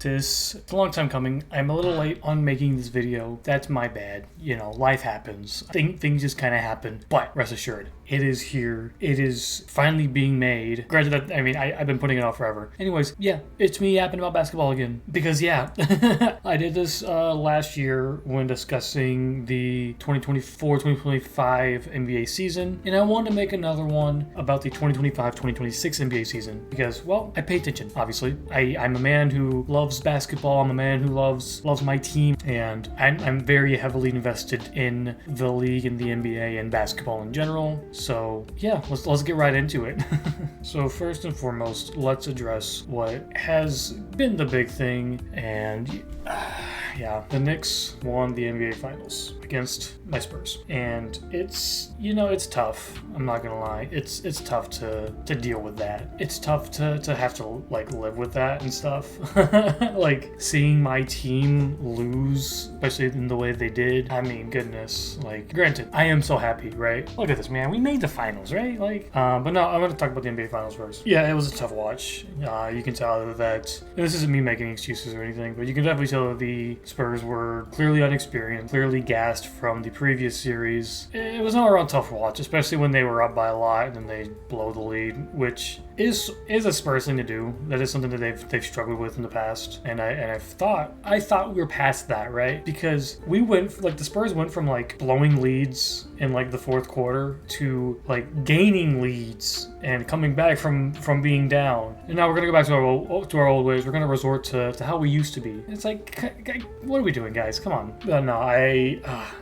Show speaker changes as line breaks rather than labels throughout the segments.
It's a long time coming. I'm a little late on making this video. That's my bad. You know, life happens. Things just kind of happen. But rest assured, it is here. It is finally being made. Granted, I've been putting it off forever. Anyways, yeah, it's me yapping about basketball again. Because, yeah, I did this last year when discussing the 2024-2025 NBA season. And I wanted to make another one about the 2025-2026 NBA season. Because, well, I pay attention, obviously. I'm a man who loves basketball. I'm a man who loves my team. And I'm very heavily invested in the league and the NBA and basketball in general. So yeah, let's get right into it. So first and foremost, let's address what has been the big thing, and yeah, the Knicks won the NBA Finals against my Spurs, and it's tough. I'm not gonna lie, it's tough to deal with that. It's tough to have to like live with that and stuff. Like seeing my team lose, especially in the way they did. I mean, goodness. Like, granted, I am so happy, right? Look at this, man. We made the finals, right? Like, but no, I'm gonna talk about the NBA Finals first. Yeah, it was a tough watch. You can tell that this isn't me making excuses or anything, but you can definitely tell that the Spurs were clearly unexperienced, clearly gassed from the previous series. It was an all-around tough watch, especially when they were up by a lot and then they blow the lead, which is a Spurs thing to do. That is something that they've struggled with in the past, and I thought we were past that, right? Because the Spurs went from like blowing leads in like the fourth quarter to like gaining leads and coming back from being down, and now we're gonna go back to our old ways. We're gonna resort to how we used to be. It's like, what are we doing, guys? Come on.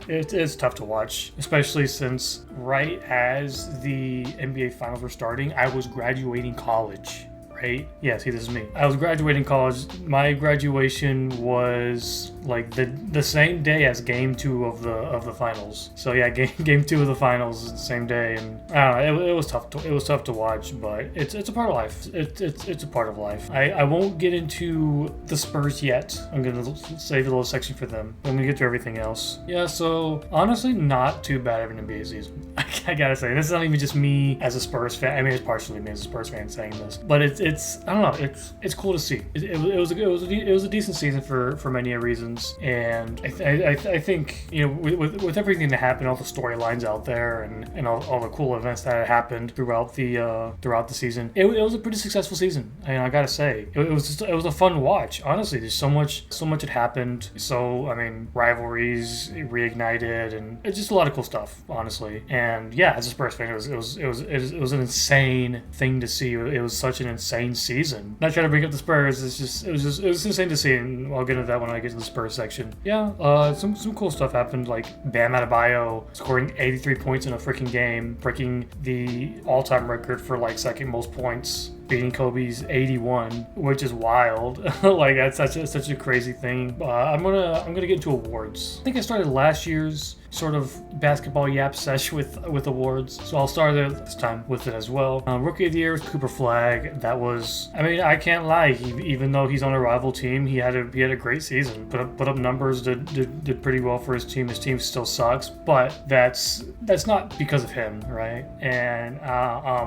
It's tough to watch, especially since right as the NBA Finals were starting, I was graduating college. Right? Yeah, see, this is me. I was graduating college. My graduation was like the same day as game 2 of the finals. So yeah, game 2 of the finals is the same day, and I don't know, it was tough to watch, but it's a part of life. It's a part of life. I won't get into the Spurs yet. I'm gonna save a little section for them. I'm gonna get to everything else. Yeah, so honestly, not too bad of an NBA season. I gotta say, this is not even just me as a Spurs fan. I mean, it's partially me as a Spurs fan saying this, but it's I don't know. It's cool to see. It was a decent season for many reasons, and I think with everything that happened, all the storylines out there, and all the cool events that had happened throughout the season, it was a pretty successful season. I gotta say, it was a fun watch. Honestly, there's so much had happened. So I mean, rivalries reignited, and it's just a lot of cool stuff, honestly. And yeah, as a Spurs fan, it was an insane thing to see. It was such an insane season. Not trying to bring up the Spurs. It was insane to see, and I'll get into that when I get to the Spurs section. Yeah, some cool stuff happened, like Bam Adebayo scoring 83 points in a freaking game, breaking the all-time record for like second most points, beating Kobe's 81, which is wild. Like, that's such a crazy thing. I'm gonna get into awards. I think I started last year's sort of basketball yap sesh with awards, so I'll start there this time with it as well. Rookie of the Year was Cooper Flagg. That was, I mean, I can't lie. Even though he's on a rival team, he had a great season. Put up numbers. Did pretty well for his team. His team still sucks, but that's not because of him, right? And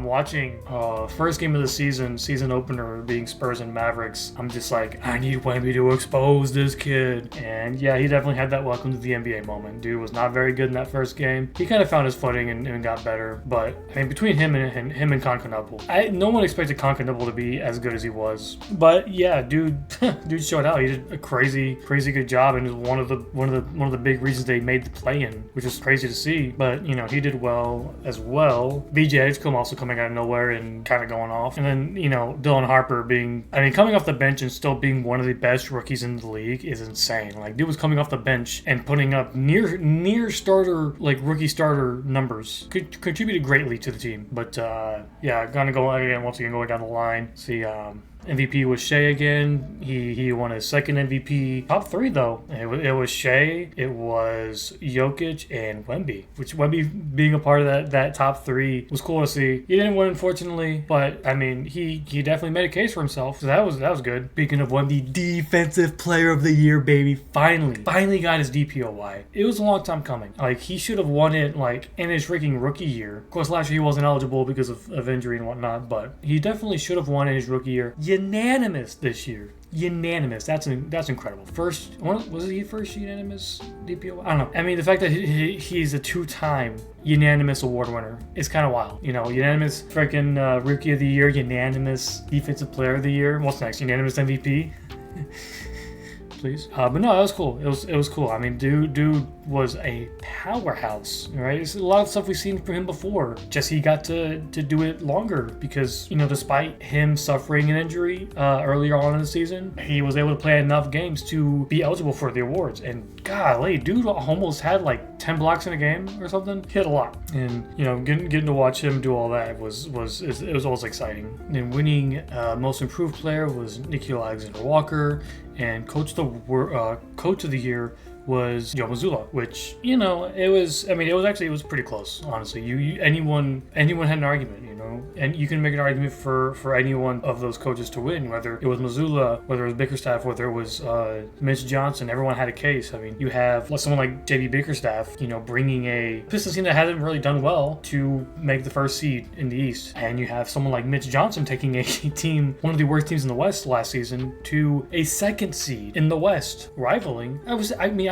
watching first game of the season opener being Spurs and Mavericks, I'm just like, I need Wemby to expose this kid. And yeah, he definitely had that welcome to the NBA moment. Dude was not very good in that first game. He kind of found his footing and got better. But I mean, between him and Concanable, no one expected Concanable to be as good as he was. But yeah, dude showed out. He did a crazy good job, and is one of the big reasons they made the play-in, which is crazy to see. But he did well as well. BJ Edgecombe also coming out of nowhere and kind of going off, and then Dylan Harper coming off the bench and still being one of the best rookies in the league is insane. Like, dude was coming off the bench and putting up near starter, like rookie starter numbers. Contributed greatly to the team. But yeah, gonna go again once again going down the line. See, MVP was Shea again. He won his second MVP. Top 3 though. It was Shea, it was Jokic, and Wemby. Which Wemby being a part of that top 3 was cool to see. He didn't win, unfortunately, but I mean, he definitely made a case for himself. So that was good. Speaking of Wemby, Defensive Player of the Year, baby. Finally got his DPOY. It was a long time coming. Like, he should have won it like in his freaking rookie year. Of course, last year he wasn't eligible because of injury and whatnot, but he definitely should have won in his rookie year. Unanimous this year. unanimous. That's incredible. First, was he first unanimous DPO? I don't know. I mean, the fact that he's a 2-time unanimous award winner is kind of wild. You know, unanimous freaking Rookie of the Year, unanimous Defensive Player of the Year. What's next? Unanimous MVP. Please. But no, it was cool. It was cool. I mean, dude was a powerhouse, right? It's a lot of stuff we've seen from him before. Just he got to do it longer because, you know, despite him suffering an injury earlier on in the season, he was able to play enough games to be eligible for the awards. And golly, dude almost had like 10 blocks in a game or something. He had a lot. And, you know, getting to watch him do all that was always exciting. And winning Most Improved Player was Nikhil Alexander-Walker. And Coach of the Year was Joe Mazzulla, which, you know, it was pretty close, honestly. Anyone had an argument, you know, and you can make an argument for any one of those coaches to win, whether it was Mazzulla, whether it was Bickerstaff, whether it was Mitch Johnson. Everyone had a case. I mean, you have someone like JB Bickerstaff, you know, bringing a Pistons team that hasn't really done well to make the first seed in the East, and you have someone like Mitch Johnson taking a team, one of the worst teams in the West last season, to a second seed in the West, rivaling. I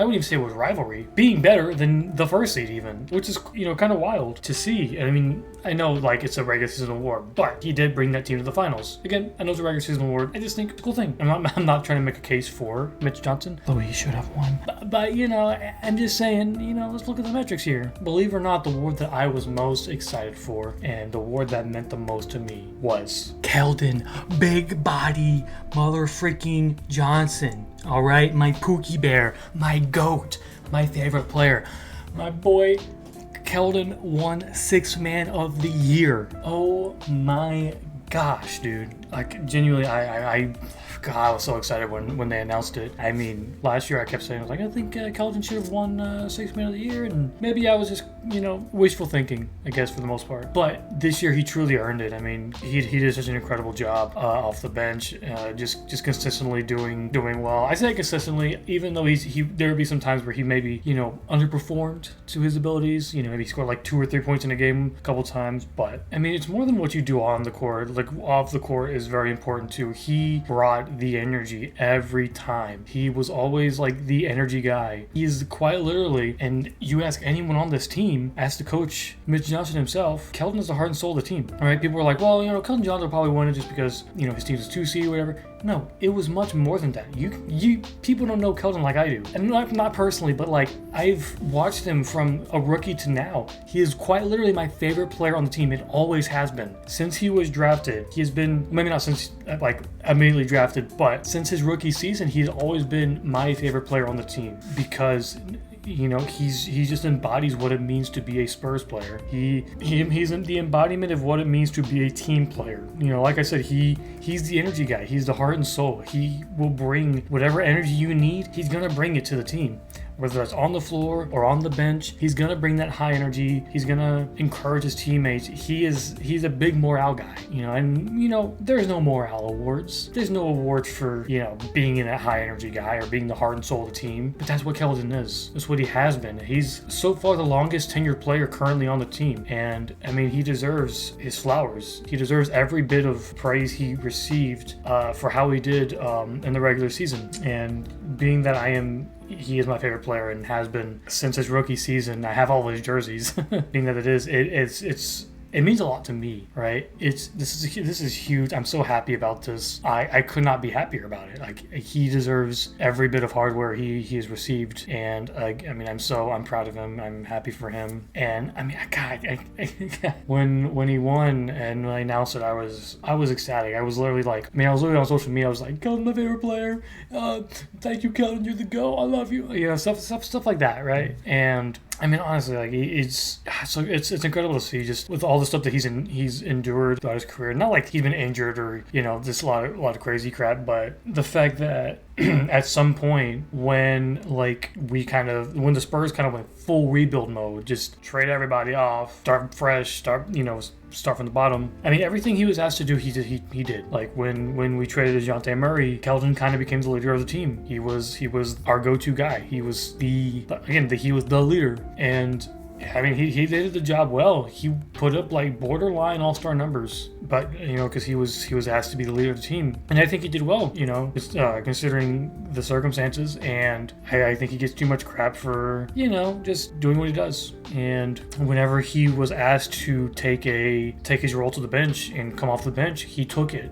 wouldn't even say it was rivalry, being better than the first seed even, which is, you know, kind of wild to see. I mean, I know like it's a regular season award, but he did bring that team to the finals. Again, I know it's a regular season award. I just think it's a cool thing. I'm not trying to make a case for Mitch Johnson, though he should have won. But you know, I'm just saying, you know, let's look at the metrics here. Believe it or not, the award that I was most excited for and the award that meant the most to me was Keldon Big Body Mother Freaking Johnson. All right, my Pookie Bear, my GOAT, my favorite player, my boy Keldon won Sixth Man of the Year. Oh my gosh, dude! Like genuinely, God, I was so excited when they announced it. I mean, last year I kept saying, I think Keldon should have won Sixth Man of the Year, and maybe I was just, you know, wishful thinking, I guess, for the most part. But this year he truly earned it. I mean, he did such an incredible job off the bench, just consistently doing well. I say consistently, even though there would be some times where he maybe, you know, underperformed to his abilities. You know, maybe he scored like 2 or 3 points in a game a couple times. But I mean, it's more than what you do on the court. Like off the court is very important too. He brought the energy every time. He was always like the energy guy. He's quite literally, and you ask anyone on this team, ask the coach Mitch Johnson himself, Keldon is the heart and soul of the team. All right, people were like, well, you know, Keldon Johnson will probably win it just because, you know, his team's a 2C or whatever. No, it was much more than that. You people don't know Keldon like I do, and not personally, but like I've watched him from a rookie to now. He is quite literally my favorite player on the team. It always has been since he was drafted. He has been, maybe not since like immediately drafted, but since his rookie season, he's always been my favorite player on the team because, you know, he just embodies what it means to be a Spurs player. He's the embodiment of what it means to be a team player. You know, like I said, he's the energy guy. He's the heart and soul. He will bring whatever energy you need. He's gonna bring it to the team. Whether that's on the floor or on the bench, he's gonna bring that high energy. He's gonna encourage his teammates. He's a big morale guy, you know. And you know, there's no morale awards. There's no awards for, you know, being that high energy guy or being the heart and soul of the team. But that's what Keldon is. That's what he has been. He's so far the longest tenured player currently on the team, and I mean, he deserves his flowers. He deserves every bit of praise he received for how he did in the regular season. And being that he is my favorite player and has been since his rookie season. I have all his jerseys. Being that it means a lot to me, right? This is huge. I'm so happy about this. I could not be happier about it. Like, he deserves every bit of hardware he has received, and I mean, I'm proud of him. I'm happy for him, and I mean, God, when he won and when I announced it, I was ecstatic. I was literally on social media. I was like, Keldon, my favorite player. Thank you, Keldon. You're the GOAT. I love you. You know, stuff like that, right? And I mean, honestly, like it's incredible to see just with all the stuff that he's endured throughout his career. Not like he's been injured or, you know, just a lot of crazy crap, but the fact that at some point when the Spurs kind of went full rebuild mode, just trade everybody off, start fresh, start from the bottom. I mean, everything he was asked to do, he did. Like when we traded DeJounte Murray, Keldon kind of became the leader of the team. He was our go-to guy. He was the leader. And I mean, he did the job well. He put up like borderline all-star numbers, but because he was asked to be the leader of the team, and I think he did well. Considering the circumstances, and I think he gets too much crap for just doing what he does. And whenever he was asked to take his role to the bench and come off the bench, he took it.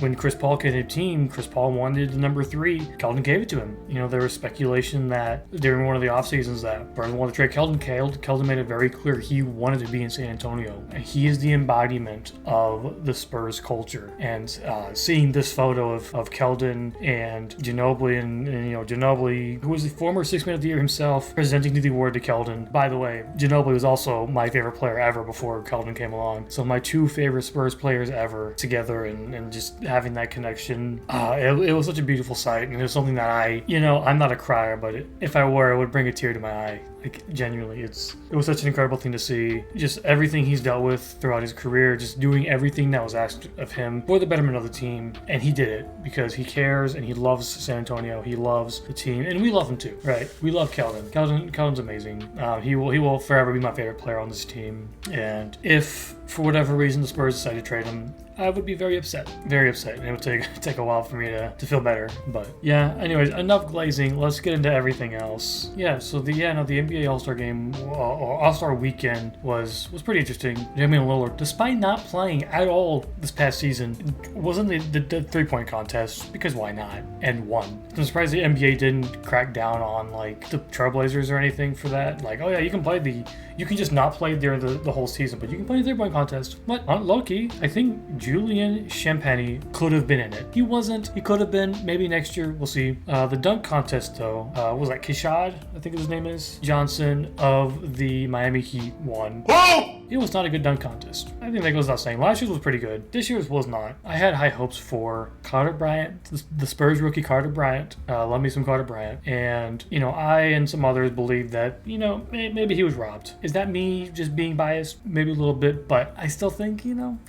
When Chris Paul came to the team, Chris Paul wanted the number 3. Keldon gave it to him. There was speculation that during one of the off seasons that Burns wanted to trade Keldon. Keldon made it very clear he wanted to be in San Antonio. And he is the embodiment of the Spurs culture. And seeing this photo of Keldon and Ginobili, and Ginobili, who was the former 6th Man of the Year himself, presenting the award to Keldon. By the way, Ginobili was also my favorite player ever before Keldon came along. So my 2 favorite Spurs players ever together, and just having that connection, it was such a beautiful sight. And it was something that I'm not a crier, but if I were, it would bring a tear to my eye. Like, genuinely, it was such an incredible thing to see. Just everything he's dealt with throughout his career, just doing everything that was asked of him for the betterment of the team. And he did it because he cares and he loves San Antonio. He loves the team, and we love him too, right? We love Keldon. Keldon's amazing. He will forever be my favorite player on this team. And if, for whatever reason, the Spurs decide to trade him, I would be very upset. Very upset. And it would take a while for me to feel better. But yeah, anyways, enough glazing. Let's get into everything else. Yeah, so the NBA All-Star game, or All-Star weekend was pretty interesting. Damian Lillard, despite not playing at all this past season, wasn't the 3-point contest, because why not? And won. I'm surprised the NBA didn't crack down on like the Trailblazers or anything for that. Like, oh yeah, you can just not play during the whole season, but you can play the 3-point contest. But on low-key, I think Julian Champagny could have been in it. He wasn't. He could have been. Maybe next year. We'll see. The dunk contest, though, was that Keshad, I think his name is, Johnson of the Miami Heat won. Whoa! It was not a good dunk contest. I think that goes without saying. Last year's was pretty good. This year's was not. I had high hopes for Carter Bryant, the Spurs rookie Carter Bryant. Love me some Carter Bryant. And, I and some others believe that, maybe he was robbed. Is that me just being biased? Maybe a little bit, but I still think,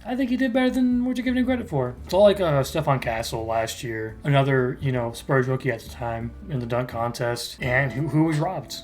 I think he did better than what you're giving him credit for. It's all like Stephon Castle last year, another, Spurs rookie at the time in the dunk contest, and who was robbed.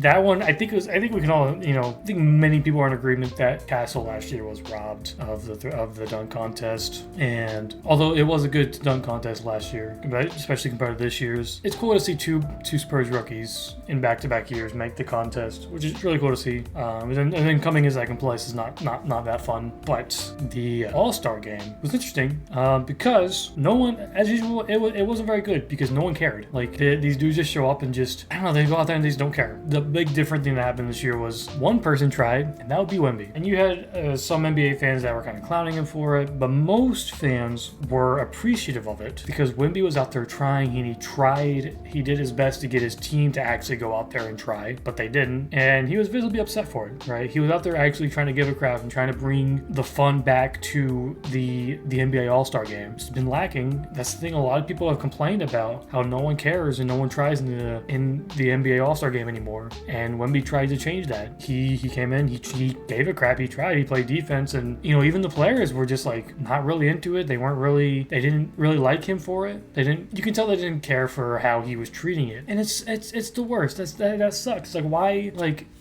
That one, I think we can all, I think many people are in agreement that Castle last year was robbed of the dunk contest. And although it was a good dunk contest last year, especially compared to this year's, it's cool to see two Spurs rookies in back-to-back years make the contest, which is really cool to see. And then coming in second place is not that fun. But the All-Star game was interesting because no one, as usual, it wasn't very good because no one cared. Like, these dudes just show up and just, I don't know, they go out there and they just don't care. The big different thing that happened this year was one person tried, and that would be Wemby. And you had some NBA fans that were kind of clowning him for it, but most fans were appreciative of it because Wemby was out there trying, and he did his best to get his team to actually go out there and try, but they didn't, and he was visibly upset for it, right? He was out there actually trying to give a crowd and trying to bring the fun back to the NBA All-Star game. It's been lacking. That's the thing a lot of people have complained about, how no one cares and no one tries in the NBA All-Star game anymore, and Wemby tried to change that. He came in, he gave a crap, he tried, he played defense, and even the players were just like not really into it. They didn't really like him for it. You can tell they didn't care for how he was treating it, and it's the worst. That sucks. Like, why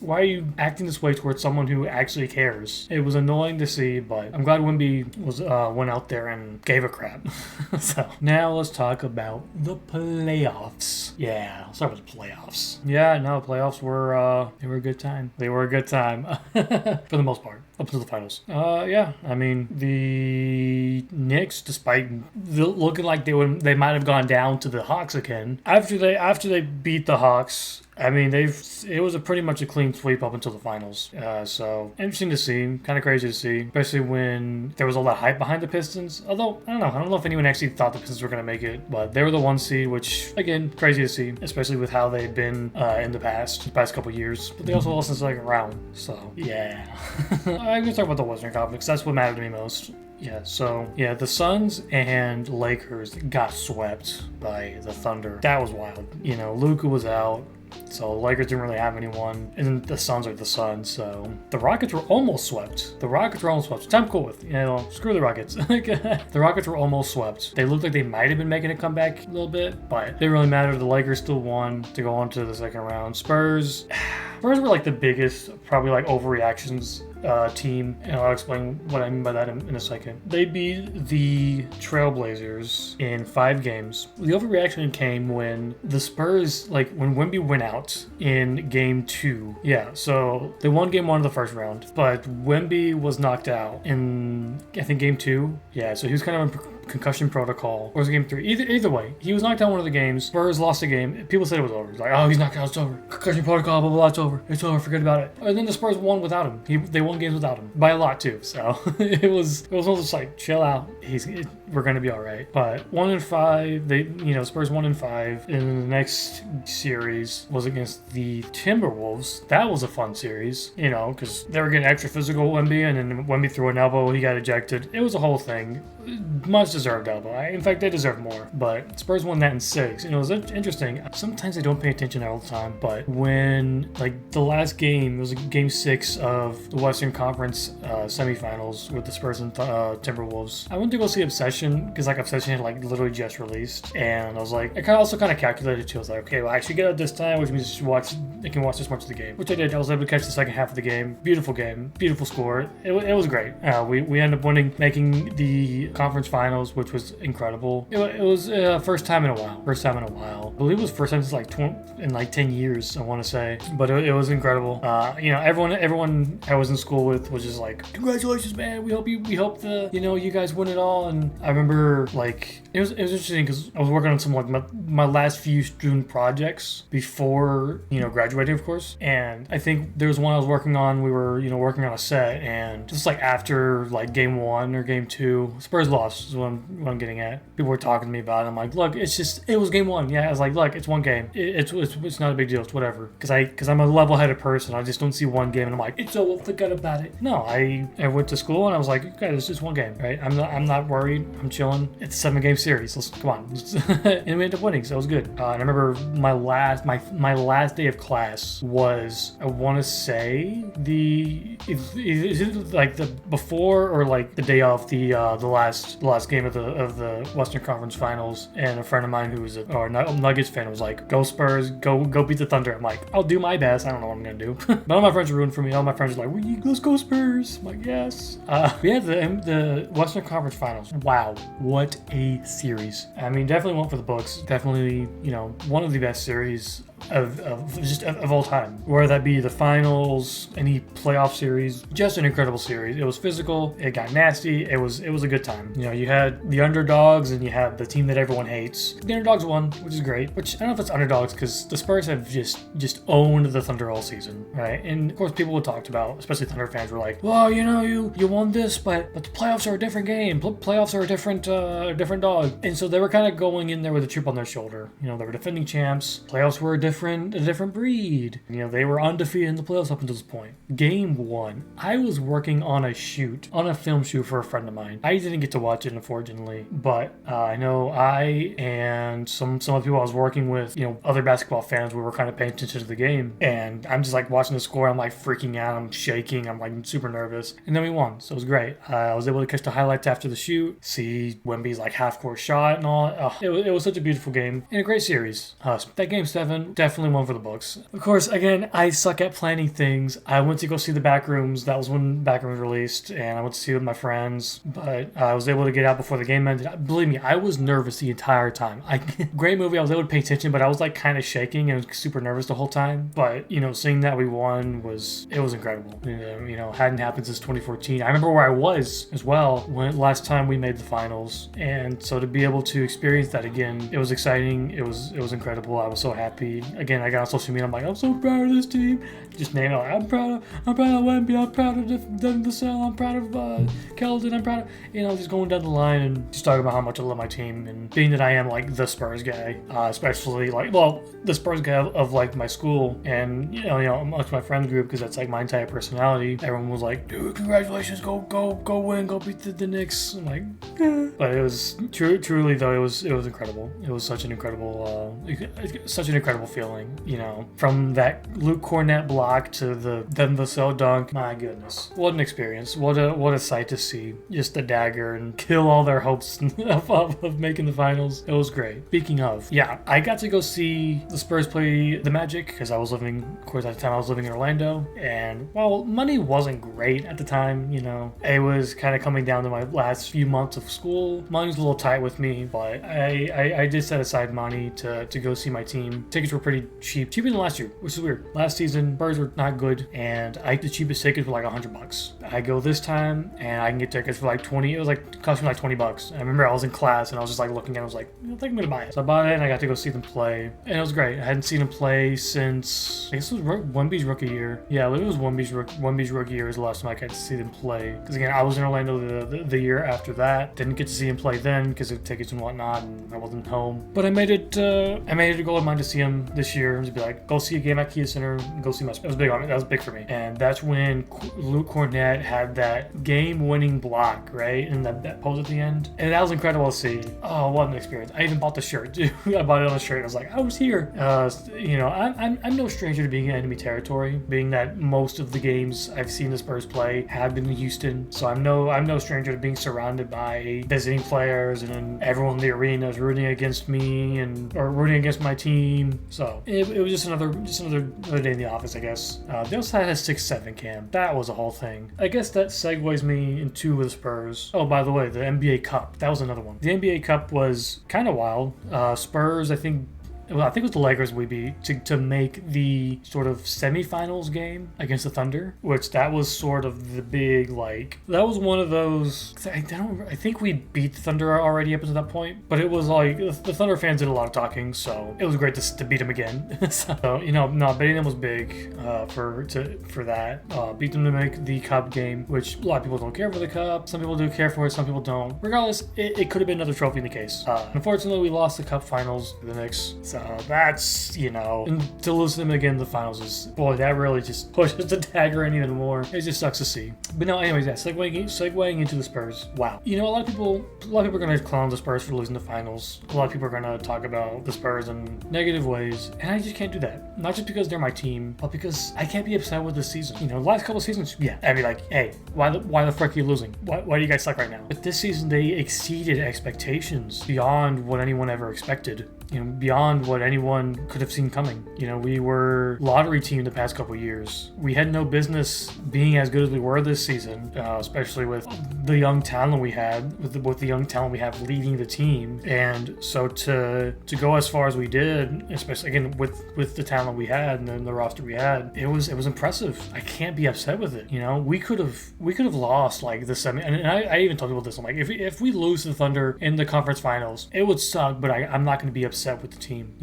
are you acting this way towards someone who actually cares? It was annoying to see, but I'm glad Wemby went out there and gave a crap. So now let's talk about the playoffs. Yeah, let's start with the playoffs. Yeah, no, playoffs were a good time. They were a good time for the most part, up to the finals. Yeah, I mean, the Knicks, despite looking like they might have gone down to the Hawks again, after they beat the Hawks, I mean, it was pretty much a clean sweep up until the finals. So interesting to see, kind of crazy to see, especially when there was all that hype behind the Pistons. Although I don't know if anyone actually thought the Pistons were going to make it, but they were the 1 seed, which again, crazy to see, especially with how they've been in the past couple years. But they also lost in the second round, so yeah. I'm gonna talk about the Western Conference. That's what mattered to me most. Yeah, so, the Suns and Lakers got swept by the Thunder. That was wild. Luka was out, so the Lakers didn't really have anyone, and the Suns are the Suns, so the Rockets were almost swept. Which I'm cool with. Screw the Rockets. The Rockets were almost swept. They looked like they might have been making a comeback a little bit, but it didn't really matter. The Lakers still won to go on to the second round. Spurs... Spurs were like the biggest, probably like overreactions team, and I'll explain what I mean by that in a second. They beat the Trailblazers in 5 games. The overreaction came when the Spurs, like when Wemby went out in game 2. Yeah, so they won game 1 of the first round, but Wemby was knocked out in, I think, game 2. Yeah, so he was kind of in concussion protocol. Or was it game 3? Either way, he was knocked out one of the games. Spurs lost the game. People said it was over. It's like, oh, he's knocked out, it's over. Concussion protocol, blah, blah, blah, it's over. It's over, forget about it. And then the Spurs won without him. They won games without him. By a lot, too. So it was almost like, chill out. We're going to be all right. But 1-5, Spurs 1-5. And the next series was against the Timberwolves. That was a fun series, because they were getting extra physical Wemby, and then Wemby threw an elbow, he got ejected. It was a whole thing. Much deserved elbow. In fact, they deserved more. But Spurs won that in 6. And it was interesting. Sometimes I don't pay attention all the time, but when, like, the last game, it was game 6 of the Western Conference semifinals with the Spurs and Timberwolves, I went to go see Obsession, because, like, Obsession had, like, literally just released. And I was like, I also kind of calculated, too. I was like, okay, well, I should get out this time, which means I can watch this much of the game. Which I did. I was able to catch the second half of the game. Beautiful score. It was great. We ended up winning, making the conference finals, which was incredible. It was first time in a while. I believe it was first time since like 10 years, I want to say. But it was incredible. Everyone I was in school with was just like, congratulations, man. We hope you guys win it all. And I remember, like, it was interesting because I was working on some, like, my last few student projects before graduating, of course. And I think there was one I was working on. We were working on a set, and just like after like game 1 or game 2, Spurs lost is what I'm getting at. People were talking to me about it. I'm like, look, it was game 1. Yeah, I was like, look, it's one game. It's not a big deal. It's whatever. Because I'm a level-headed person. I just don't see one game and I'm like, it's all, forget about it. No, I went to school and I was like, okay, it's just one game, right? I'm not worried. I'm chilling. It's a 7-game series. Come on. And we ended up winning, so it was good. And I remember my last day of class was, I want to say, is it like the before or like the day of the last game of the Western Conference Finals. And a friend of mine who was a Nuggets fan was like, go Spurs, go beat the Thunder. I'm like, I'll do my best. I don't know what I'm gonna do. But all my friends were rooting for me. All my friends were like, let's go Spurs. I'm like, yes. We had the Western Conference Finals. Wow, what a series. I mean, definitely one for the books. Definitely, one of the best series of all time. Whether that be the finals, any playoff series, just an incredible series. It was physical, it got nasty, it was a good time. You had the underdogs and you had the team that everyone hates. The underdogs won, which is great. Which I don't know if it's underdogs because the Spurs have just owned the Thunder all season, right? And of course people would talk about, especially Thunder fans, were like, well, you won this, but the playoffs are a different game. Playoffs are a different dog. And so they were kind of going in there with a chip on their shoulder. They were defending champs. Playoffs were a different breed. They were undefeated in the playoffs up until this point. Game 1, I was working on a film shoot for a friend of mine. I didn't get to watch it, unfortunately, but I know I and some of the people I was working with, other basketball fans, we were kind of paying attention to the game, and I'm just like watching the score. I'm like freaking out. I'm shaking. I'm like super nervous, and then we won, so it was great. I was able to catch the highlights after the shoot, see Wemby's like half-court shot and all. It was such a beautiful game and a great series. That game 7 definitely one for the books. Of course, again, I suck at planning things. I went to go see the Backrooms. That was when Backrooms released, and I went to see it with my friends, but I was able to get out before the game ended. Believe me, I was nervous the entire time. Great movie. I was able to pay attention, but I was like kind of shaking and was super nervous the whole time. But, seeing that we won was incredible. Hadn't happened since 2014. I remember where I was as well when last time we made the finals, and so to be able to experience that again, it was exciting. It was incredible. I was so happy. Again, I got on social media. I'm like, I'm so proud of this team. Just name it. Like, I'm proud of Wemby. I'm proud of Devin Vassell. I'm proud of Keldon. I'm proud of, just going down the line and just talking about how much I love my team, and being that I am like the Spurs guy, especially the Spurs guy of like my school, and amongst my friend group, because that's like my entire personality. Everyone was like, dude, congratulations, go win, go beat the Knicks. I'm like, eh. But it was truly though, it was incredible. It was such an incredible feeling, from that Luke Cornett block to the cell dunk. My goodness, what an experience! What a sight to see! Just the dagger and kill all their hopes of making the finals. It was great. Speaking of, yeah, I got to go see the Spurs play the Magic because of course, at the time I was living in Orlando, and while money wasn't great at the time, it was kind of coming down to my last few months of school. Money was a little tight with me, but I did set aside money to go see my team. Tickets were pretty cheaper than last year, which is weird. Last season, Spurs were not good, and the cheapest tickets were like $100. I go this time, and I can get tickets for like 20. It was like cost me like $20. And I remember I was in class, and I was just like looking at it. I was like, I think I'm gonna buy it. So I bought it, and I got to go see them play, and it was great. I hadn't seen them play since I guess it was Wemby's rookie year. Yeah, it was Wemby's rookie year was the last time I got to see them play. Because again, I was in Orlando the year after that. Didn't get to see him play then because of tickets and whatnot, and I wasn't home. But I made it a goal of mine to see him this year. To be like, go see a game at Kia Center, and go see my. It was big on it. That was big for me. And that's when Luke Cornett had that game-winning block, right, and that pose at the end. And that was incredible to see. Oh, what an experience! I even bought the shirt, dude. I bought it on a shirt. I was like, I was here. I'm no stranger to being in enemy territory, being that most of the games I've seen the Spurs play have been in Houston. So I'm no stranger to being surrounded by visiting players, and then everyone in the arena is rooting against me or rooting against my team. So it was just another day in the office, I guess. They also had a 6-7 cam. That was a whole thing. I guess that segues me into the Spurs. Oh, by the way, the NBA Cup. That was another one. The NBA Cup was kind of wild. Spurs, I think it was the Lakers we beat to make the sort of semifinals game against the Thunder, which that was sort of the big, that was one of those. I think we beat the Thunder already up until that point, but it was like the Thunder fans did a lot of talking, so it was great to beat them again. So beating them was big for that. Beat them to make the Cup game, which a lot of people don't care for the Cup. Some people do care for it, some people don't. Regardless, it could have been another trophy in the case. Unfortunately, we lost the Cup finals to the Knicks. So that's, and to lose them again in the finals is, boy, that really just pushes the dagger in even more. It just sucks to see. But no, anyways, yeah, segueing into the Spurs. Wow. A lot of people are going to clown the Spurs for losing the finals. A lot of people are going to talk about the Spurs in negative ways, and I just can't do that. Not just because they're my team, but because I can't be upset with this season. The last couple of seasons, yeah, I'd be like, hey, why the frick are you losing? Why do you guys suck right now? But this season, they exceeded expectations beyond what anyone ever expected. Beyond what anyone could have seen coming. We were lottery team the past couple years. We had no business being as good as we were this season, especially with the young talent we had, with the young talent we have leading the team. And so to go as far as we did, especially again with the talent we had and then the roster we had, it was impressive. I can't be upset with it. We could have lost like the semi. And I even told people this. I'm like, if we lose to the Thunder in the conference finals, it would suck. But I'm not going to be upset with the team.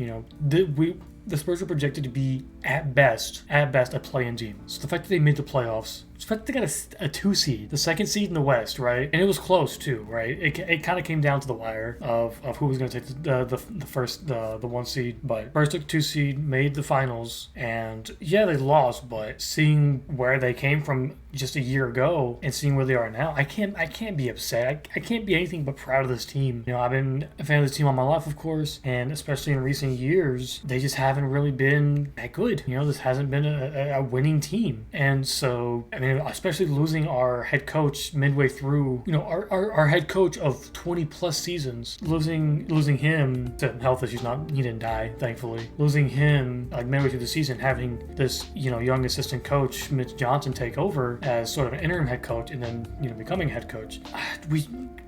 The Spurs are projected to be at best a play-in team. So the fact that they made the playoffs, the fact that they got a 2 seed, the 2nd seed in the West, right? And it was close too, right? It kind of came down to the wire of who was going to take the 1 seed. But Spurs took 2 seed, made the finals, and yeah, they lost. But seeing where they came from just a year ago and seeing where they are now, I can't be upset. I can't be anything but proud of this team. I've been a fan of this team all my life, of course, and especially in recent years, they just haven't really been that good. This hasn't been a winning team, and so especially losing our head coach midway through, our head coach of 20 plus seasons, losing him to health issues. He didn't die, thankfully. Losing him like midway through the season, having this young assistant coach Mitch Johnson take over as sort of an interim head coach, and then becoming head coach.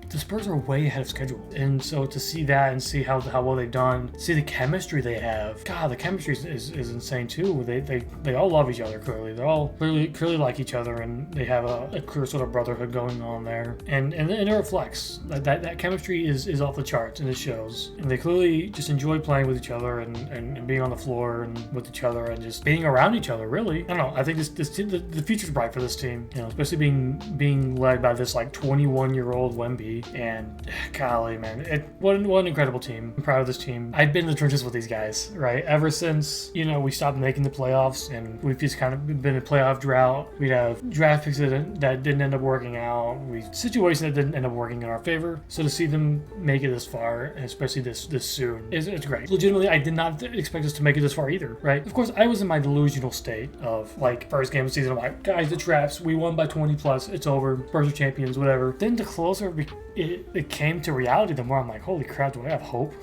The Spurs are way ahead of schedule, and so to see that and see how well they've done, see the chemistry they have. God, the chemistry is insane too. They all love each other clearly. They're all clearly like each other, and they have a clear sort of brotherhood going on there. And it reflects that chemistry is off the charts, and it shows. And they clearly just enjoy playing with each other and being on the floor and with each other and just being around each other. Really, I don't know. I think this team, the future's bright for this team. Especially being led by this like 21-year-old Wemby. trophy. And golly, man, what an incredible team. I'm proud of this team. I've been in the trenches with these guys, right? Ever since, we stopped making the playoffs and we've just kind of been in a playoff drought. We'd have draft picks that didn't end up working out. Situations that didn't end up working in our favor. So to see them make it this far, especially this soon, it's great. Legitimately, I did not expect us to make it this far either, right? Of course, I was in my delusional state of first game of the season, I'm like, guys, the traps, we won by 20 plus, it's over, Spurs are champions, whatever. Then the closer it came to reality, the more I'm like, holy crap, do I have hope?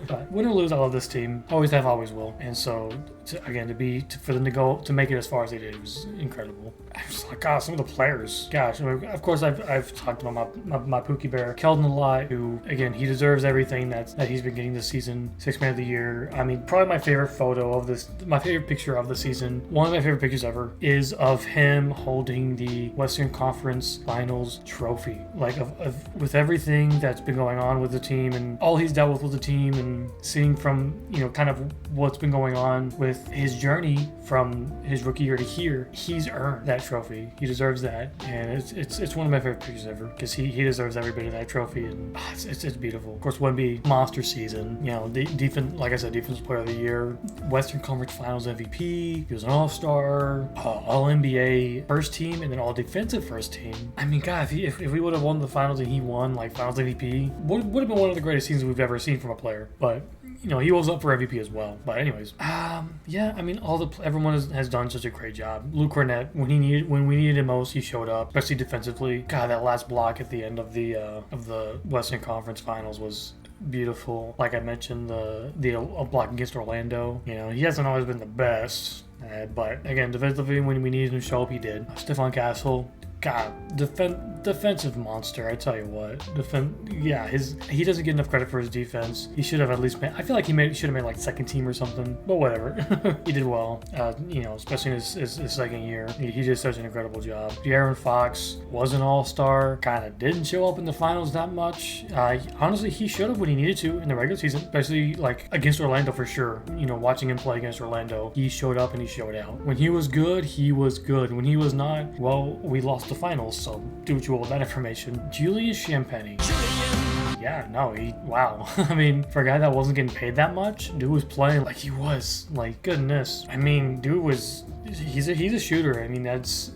But win or lose, I love this team. Always have, always will. And so, for them to make it as far as they did, it was incredible. I was like, God, some of the players, gosh. Of course, I've talked about my Pookie Bear, Keldon a lot, who, again, he deserves everything that he's been getting this season. 6th man of the year. I mean, probably my favorite my favorite picture of the season, one of my favorite pictures ever, is of him holding the Western Conference Finals trophy. With everything that's been going on with the team and all he's dealt with the team, and seeing from, kind of what's been going on with his journey from his rookie year to here, he's earned that trophy. He deserves that. And it's one of my favorite pictures ever, because he deserves every bit of that trophy, and it's beautiful. Of course, Wemby, monster season. Like I said, defensive player of the year, Western Conference Finals MVP. He was an all-star, all-NBA first team, and then all-defensive first team. I mean, God, if we would have won the finals and he won finals MVP, would have been one of the greatest seasons we've ever seen from a player. But he was up for MVP as well. But anyways, yeah, I mean, everyone has done such a great job. Luke Cornett, when we needed him most, he showed up, especially defensively. God, that last block at the end of the Western Conference Finals was beautiful. Like I mentioned, the block against Orlando. He hasn't always been the best, but again, defensively, when we needed him to show up, he did. Stephon Castle, God, defensive monster, I tell you what. He doesn't get enough credit for his defense. He should have at least I feel like he should have made second team or something, but whatever. He did well, especially in his second year. He did such an incredible job. De'Aaron Fox was an all-star, kind of didn't show up in the finals that much. Honestly, he showed up when he needed to in the regular season, especially against Orlando for sure. Watching him play against Orlando, he showed up and he showed out. When he was good, he was good. When he was not, well, we lost the finals, so do what you will with that information. Julius Champagnie. Yeah, no, wow. I mean, for a guy that wasn't getting paid that much, dude was playing like he was. Goodness. I mean, he's a shooter. I mean, that's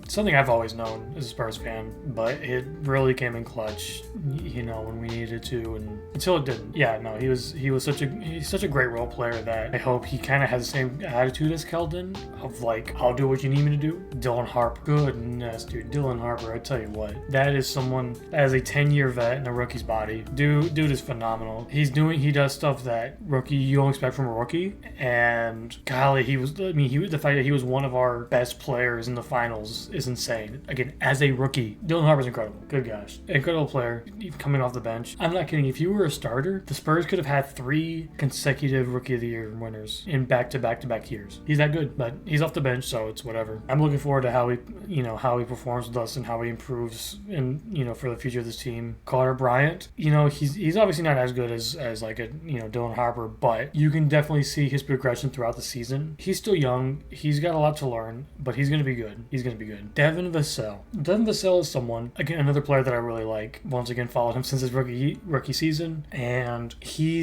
something I've always known as a Spurs fan, but it really came in clutch, when we needed to, and until it didn't. Yeah, no, he's such a great role player that I hope he kind of has the same attitude as Keldon of I'll do what you need me to do. Dylan Harper, goodness, dude, Dylan Harper, I tell you what, that is someone that is a 10-year vet in a rookie's body. Dude is phenomenal. He does stuff that you don't expect from a rookie, and golly, the fact that he was one of our best players in the finals is insane. Again, as a rookie, Dylan Harper's incredible. Good gosh. Incredible player, coming off the bench. I'm not kidding. If you were a starter, the Spurs could have had 3 consecutive Rookie of the Year winners in back-to-back years. He's that good, but he's off the bench, so it's whatever. I'm looking forward to how he performs with us and how he improves for the future of this team. Carter Bryant, he's obviously not as good as Dylan Harper, but you can definitely see his progression throughout the season. He's still young. He's got a lot to learn, but he's going to be good. He's going to be good. Devin Vassell. Devin Vassell is someone, again, another player that I really like. Once again, followed him since his rookie season, and he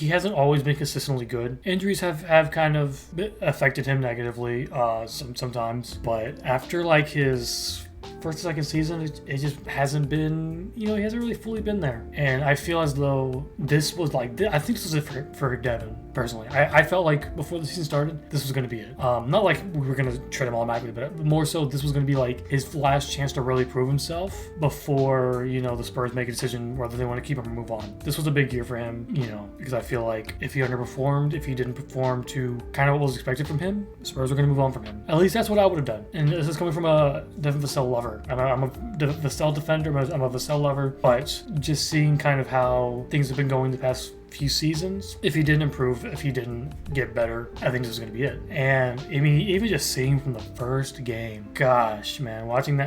hasn't always been consistently good. Injuries have kind of affected him negatively sometimes, but after his first, second season, it just hasn't been, he hasn't really fully been there. And I feel as though this was I think this was it for Devin, personally. I felt like before the season started, this was going to be it. Not like we were going to trade him automatically, but more so this was going to be his last chance to really prove himself before, the Spurs make a decision whether they want to keep him or move on. This was a big year for him, because I feel like if he underperformed, if he didn't perform to kind of what was expected from him, the Spurs were going to move on from him. At least that's what I would have done. And this is coming from a Devin Vassell lover. I'm a Vassell defender, I'm a Vassell lover, but just seeing kind of how things have been going the past few seasons. If he didn't improve, if he didn't get better, I think this is going to be it. And I mean, even just seeing from the first game, gosh, man, watching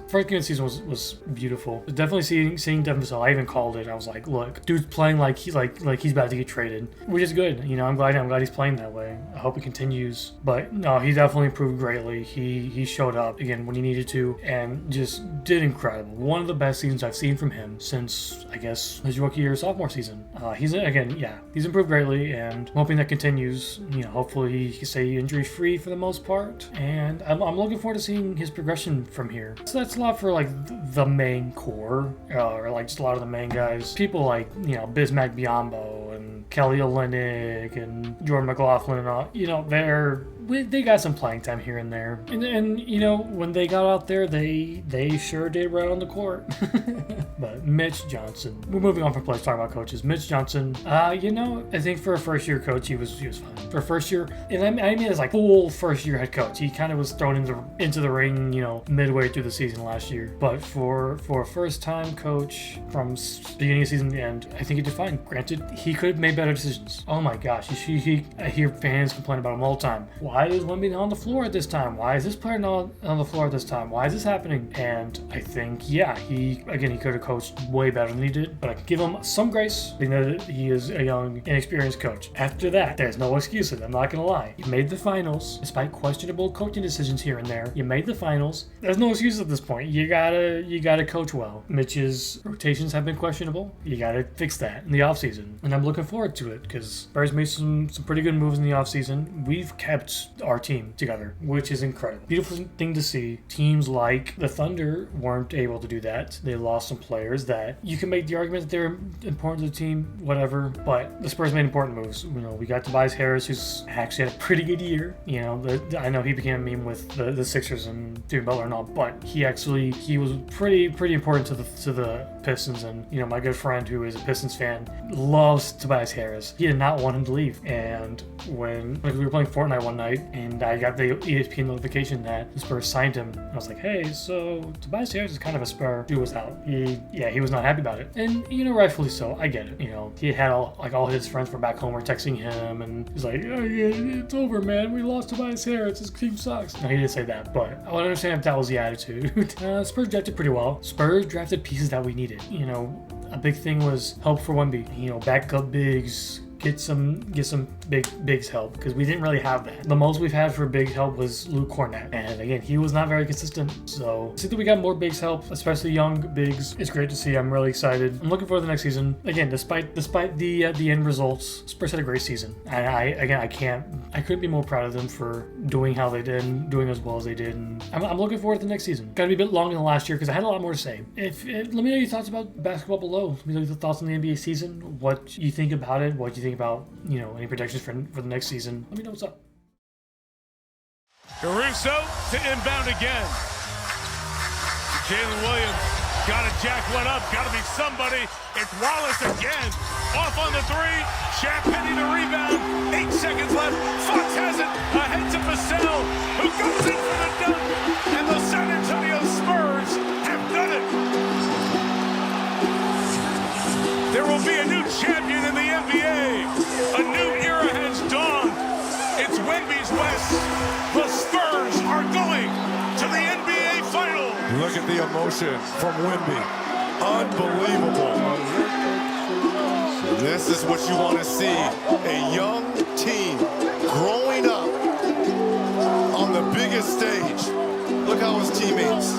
first game of the season was beautiful. But definitely seeing Devin Vassell, I even called it. I was like, look, dude's playing like he's about to get traded, which is good. You know, I'm glad he's playing that way. I hope it continues. But no, he definitely improved greatly. He showed up again when he needed to and just did incredible. One of the best seasons I've seen from him since, I guess, his rookie year, sophomore season. He's improved greatly, and I'm hoping that continues. You know, hopefully he can stay injury free for the most part, and I'm looking forward to seeing his progression from here. So that's a lot for like the main core, or like just a lot of the main guys. People like, you know, Bismack Biyombo and Kelly Olynyk and Jordan McLaughlin and all, you know, they got some playing time here and there. And you know, when they got out there, they sure did right on the court. But Mitch Johnson, we're moving on from players, talking about coaches. Mitch Johnson, you know, I think for a first year coach, he was fine. For a first year, and I mean as like full first year head coach, he kind of was thrown into the ring, you know, midway through the season last year. But for a first time coach from beginning of season to end, I think he did fine. Granted, he could have made better decisions. Oh my gosh, I hear fans complain about him all the time. Why is Wemby on the floor at this time? Why is this player not on the floor at this time? Why is this happening? And I think, yeah, he could have coached way better than he did, but I could give him some grace, being that he is a young, inexperienced coach. After that, there's no excuses. I'm not gonna lie. You made the finals, despite questionable coaching decisions here and there. You made the finals. There's no excuses at this point. You gotta coach well. Mitch's rotations have been questionable. You gotta fix that in the offseason. And I'm looking forward to it, because Spurs made some pretty good moves in the offseason. We've kept our team together, which is incredible. Beautiful thing to see. Teams like the Thunder weren't able to do that. They lost some players that you can make the argument that they're important to the team, whatever, but the Spurs made important moves. You know, we got Tobias Harris, who's actually had a pretty good year. You know, I know he became a meme with the Sixers and Jimmy Butler and all, but he was pretty important to the Pistons. And you know, my good friend who is a Pistons fan loves Tobias Harris. He did not want him to leave, and when we were playing Fortnite one night and I got the ESPN notification that the Spurs signed him, I was like, hey, so Tobias Harris is kind of a Spur. Dude was out. He was not happy about it, and you know, rightfully so. I get it. You know, he had all his friends from back home were texting him, and he's like, oh, yeah, it's over, man. We lost Tobias Harris. His team sucks. No, he didn't say that, but I would understand if that was the attitude. Spurs drafted pretty well. Spurs drafted pieces that we needed. You know, a big thing was help for Wemby. You know, backup bigs. Get some bigs help, because we didn't really have that. The most we've had for big help was Luke Cornett, and again, he was not very consistent. So see that we got more bigs help, especially young bigs. It's great to see. I'm really excited. I'm looking forward to the next season. Again, despite the end results, Spurs had a great season. I couldn't be more proud of them for doing how they did, and doing as well as they did. And I'm looking forward to the next season. Got to be a bit longer than last year because I had a lot more to say. Let me know your thoughts about basketball below. Let me know your thoughts on the NBA season. What you think about it. What you think about, you know, any predictions for the next season. Let me know what's up.
Caruso to inbound again. Jalen Williams got to jack one up. Got to be somebody. It's Wallace again. Off on the three. Shaq Penny the rebound. 8 seconds left. Fox has it. Ahead to Vassell, who goes in for the dunk. And the San Antonio Spurs have done it. There will be a new champion in the NBA. A new era has dawned. It's Wemby's West. The Spurs are going to the NBA Finals.
Look at the emotion from Wemby. Unbelievable. This is what you want to see. A young team growing up on the biggest stage. Look how his teammates.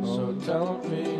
So don't be